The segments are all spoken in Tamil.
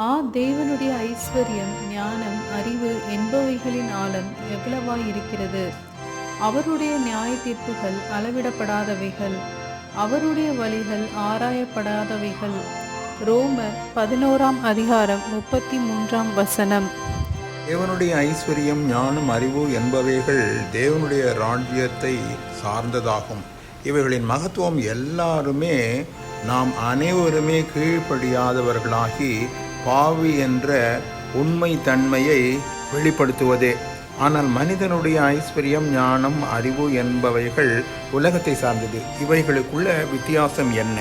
தேவனுடைய ஐஸ்வர்யம், ஞானம், அறிவு என்பவைகளின் ஆழம் எவ்வளவாயிருக்கிறது! அவருடைய நியாய தீர்ப்புகள் அளவிடப்படாதவைகள், அவருடைய வழிகள் ஆராயப்படாதவைகள். ரோமர் 11:33. தேவனுடைய ஐஸ்வர்யம், ஞானம், அறிவு என்பவைகள் தேவனுடைய ராஜ்யத்தை சார்ந்ததாகும். இவைகளின் மகத்துவம் எல்லாருமே நாம் அனைவருமே கீழ்ப்படியாதவர்களாகி பாவி என்ற உண்மை தன்மையை வெளிப்படுத்துவதே. ஆனால் மனிதனுடைய ஐஸ்வர்யம், ஞானம், அறிவு என்பவைகள் உலகத்தை சார்ந்தது. இவைகளுக்குள்ள வித்தியாசம் என்ன?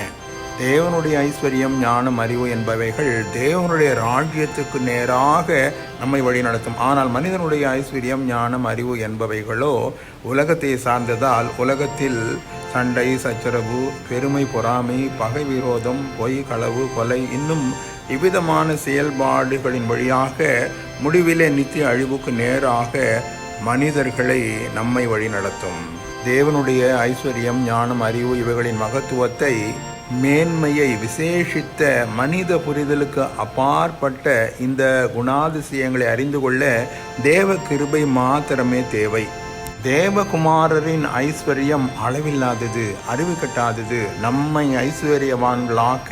தேவனுடைய ஐஸ்வர்யம், ஞானம், அறிவு என்பவைகள் தேவனுடைய ராஜ்யத்துக்கு நேராக நம்மை வழிநடத்தும். ஆனால் மனிதனுடைய ஐஸ்வர்யம், ஞானம், அறிவு என்பவைகளோ உலகத்தை சார்ந்ததால் உலகத்தில் சண்டை, சச்சரவு, பெருமை, பொறாமை, பகை, விரோதம், பொய், களவு, கொலை இன்னும் இவ்விதமான செயல்பாடுகளின் வழியாக முடிவிலே நித்திய அழிவுக்கு நேராக மனிதர்களை நம்மை வழிநடத்தும். தேவனுடைய ஐஸ்வர்யம், ஞானம், அறிவு இவைகளின் மகத்துவத்தை, மேன்மையை, விசேஷித்த மனித புரிதலுக்கு அப்பாற்பட்ட இந்த குணாதிசயங்களை அறிந்து கொள்ள தேவ கிருபை மாத்திரமே தேவை. தேவகுமாரரின் ஐஸ்வர்யம் அளவில்லாதது, அறிவு கட்டாதது. நம்மை ஐஸ்வர்யவான்களாக்க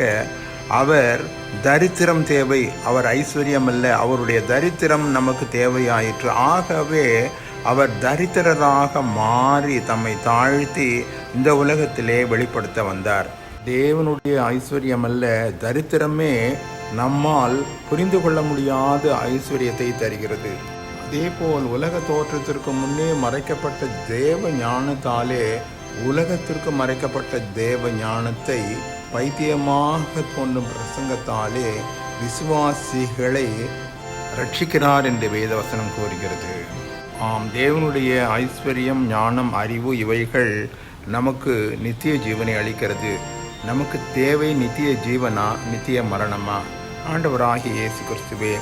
அவர் தரித்திரம் தேவை. அவர் ஐஸ்வர்யம் அல்ல, அவருடைய தரித்திரம் நமக்கு தேவையாயிற்று. ஆகவே அவர் தரித்திரராக மாறி தம்மை தாழ்த்தி இந்த உலகத்திலே வெளிப்படுத்த வந்தார். தேவனுடைய ஐஸ்வர்யம் அல்ல, தரித்திரமே நம்மால் புரிந்து கொள்ள முடியாத ஐஸ்வர்யத்தை தருகிறது. அதேபோல் உலக தோற்றத்திற்கு முன்னே மறைக்கப்பட்ட தேவ ஞானத்தாலே உலகத்திற்கு மறைக்கப்பட்ட தேவ ஞானத்தை பைத்தியமாக தோன்றும் பிரசங்கத்தாலே விசுவாசிகளை ரட்சிக்கிறார் என்று வேதவசனம் கூறுகிறது. தேவனுடைய ஐஸ்வர்யம், ஞானம், அறிவு இவைகள் நமக்கு நித்திய ஜீவனை அளிக்கிறது. நமக்கு தேவை நித்திய ஜீவனா, நித்திய மரணமா? ஆண்டவராகிய இயேசு கிறிஸ்துவே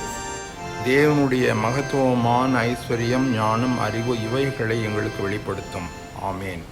தேவனுடைய மகத்துவமான ஐஸ்வர்யம், ஞானம், அறிவு இவைகளை எங்களுக்கு வெளிப்படுத்தும். ஆமேன்.